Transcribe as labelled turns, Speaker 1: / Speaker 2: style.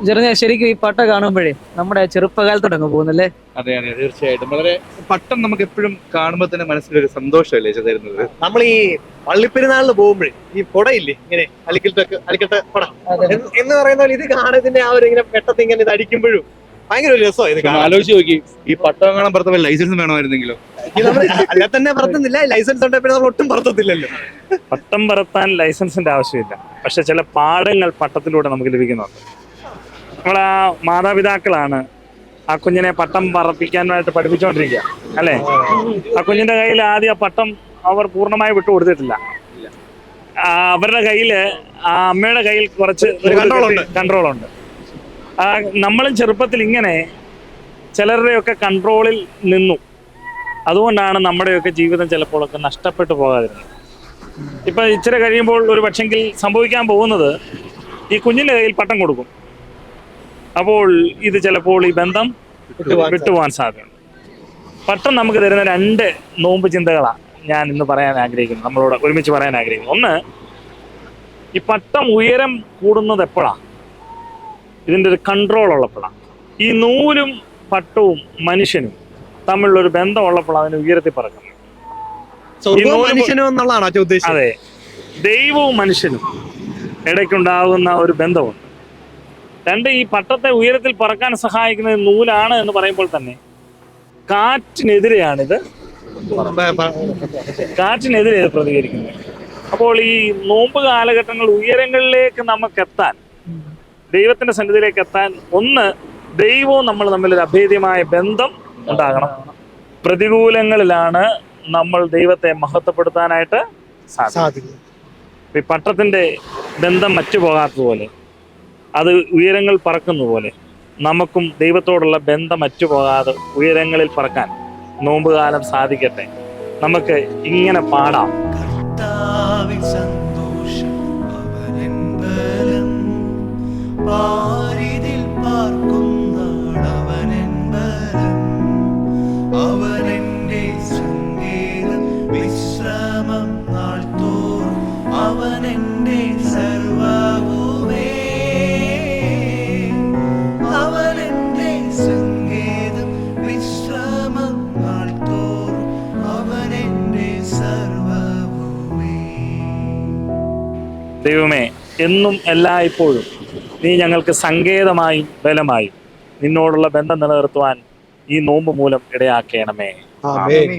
Speaker 1: ജെറിന് ശരിക്കും ഈ പട്ട കാണുമ്പോഴേ നമ്മുടെ ചെറുപ്പകാലത്തോടങ്ങ് പോകുന്നല്ലേ?
Speaker 2: അതെ അതെ, തീർച്ചയായിട്ടും. വളരെ പട്ടം നമുക്ക് എപ്പോഴും കാണുമ്പോൾ തന്നെ മനസ്സിലൊരു സന്തോഷമല്ലേ തരുന്നത്.
Speaker 3: നമ്മൾ ഈ പള്ളിപ്പെരുന്നാളിന് പോകുമ്പോഴേ ഈ കുടയില്ലേ ഇങ്ങനെ അലിക്കട്ടെ കുട എന്ന് പറയുന്ന പോലെ ഇത് കാണുന്നതിന്റെ ആ ഒരു ഇങ്ങനെ പെട്ടെന്ന് ഇങ്ങനെ ഇത് അടിക്കുമ്പോഴും ഭയങ്കര ഒരു രസമാണ് ഇത് കാണാൻ.
Speaker 2: ആലോചിച്ച് നോക്കി, ഈ പട്ടം കാണാൻ പുറത്തപ്പോൾ ലൈസൻസ് വേണമായിരുന്നെങ്കിലോ?
Speaker 3: നമ്മൾ അല്ല തന്നെ പറത്തുന്നില്ല, ലൈസൻസ് ഉണ്ടെങ്കിൽ നമ്മൾ ഒട്ടും പറത്തത്തില്ലല്ലോ.
Speaker 4: പട്ടം പറത്താൻ ലൈസൻസിന്റെ ആവശ്യമില്ല, പക്ഷെ ചില പാഠങ്ങൾ പട്ടത്തിലൂടെ നമുക്ക് ലഭിക്കുന്നുണ്ട്. നമ്മളെ മാതാപിതാക്കളാണ് ആ കുഞ്ഞിനെ പട്ടം പറപ്പിക്കാനായിട്ട് പഠിപ്പിച്ചുകൊണ്ടിരിക്കുക അല്ലേ? ആ കുഞ്ഞിന്റെ കയ്യിൽ ആദ്യം ആ പട്ടം അവർ പൂർണ്ണമായി വിട്ടു കൊടുത്തിട്ടില്ല. അവരുടെ കയ്യില് ആ അമ്മയുടെ കയ്യിൽ കുറച്ച് കൺട്രോളുണ്ട്. നമ്മളും ചെറുപ്പത്തിൽ ഇങ്ങനെ ചിലരുടെയൊക്കെ കൺട്രോളിൽ നിന്നു. അതുകൊണ്ടാണ് നമ്മുടെയൊക്കെ ജീവിതം ചിലപ്പോഴൊക്കെ നഷ്ടപ്പെട്ടു പോകാതിരുന്നത്. ഇപ്പൊ ഇച്ചിരി കഴിയുമ്പോൾ ഒരു പക്ഷെങ്കിൽ സംഭവിക്കാൻ പോകുന്നത് ഈ കുഞ്ഞിന്റെ കയ്യിൽ പട്ടം കൊടുക്കും. അപ്പോൾ ഇത് ചിലപ്പോൾ ഈ ബന്ധം വിട്ടുപോകാൻ സാധ്യതയുണ്ട്. പട്ടം നമുക്ക് തരുന്ന 2 നോമ്പ് ചിന്തകളാണ് ഞാൻ ഇന്ന് പറയാൻ ആഗ്രഹിക്കുന്നത്, നമ്മളോട് ഒരുമിച്ച് പറയാൻ ആഗ്രഹിക്കുന്നു. ഒന്ന്, ഈ പട്ടം ഉയരം കൂടുന്നത് എപ്പോഴാണ്? ഇതിൻ്റെ ഒരു കൺട്രോൾ ഉള്ളപ്പോഴാണ്. ഈ നൂലും പട്ടവും മനുഷ്യനും തമ്മിലുള്ളൊരു ബന്ധം ഉള്ളപ്പോഴാണ് അതിന് ഉയരത്തിൽ പറക്കുന്നത്. അതെ, ദൈവവും മനുഷ്യനും ഇടയ്ക്കുണ്ടാകുന്ന ഒരു ബന്ധമുണ്ട്. 2, ഈ പട്ടത്തെ ഉയരത്തിൽ പറക്കാൻ സഹായിക്കുന്നത് നൂലാണ് എന്ന് പറയുമ്പോൾ തന്നെ കാറ്റിനെതിരെയാണിത് പ്രതികരിക്കുന്നത്. അപ്പോൾ ഈ നോമ്പ് കാലഘട്ടങ്ങൾ ഉയരങ്ങളിലേക്ക് നമുക്കെത്താൻ, ദൈവത്തിന്റെ സന്നിധിയിലേക്ക് എത്താൻ, ഒന്ന്, ദൈവവും നമ്മൾ തമ്മിലൊരു അഭേദ്യമായ ബന്ധം ഉണ്ടാകണം. പ്രതികൂലങ്ങളിലാണ് നമ്മൾ ദൈവത്തെ മഹത്വപ്പെടുത്താനായിട്ട് സാധിക്കും. ഈ പട്ടത്തിന്റെ ബന്ധം മറ്റുപോകാത്തതുപോലെ, അത് ഉയരങ്ങൾ പറക്കുന്ന പോലെ, നമുക്കും ദൈവത്തോടുള്ള ബന്ധം മറ്റുപോകാതെ ഉയരങ്ങളിൽ പറക്കാൻ നോമ്പ് കാലം സാധിക്കട്ടെ. നമുക്ക് ഇങ്ങനെ പാടാം. ദൈവമേ, എന്നും എല്ലായ്പ്പോഴും നീ ഞങ്ങൾക്ക് സങ്കേതമായും ബലമായും നിന്നോടുള്ള ബന്ധം നിലനിർത്തുവാൻ ഈ നോമ്പ് മൂലം ഇടയാക്കണമേ.
Speaker 3: ആമേൻ.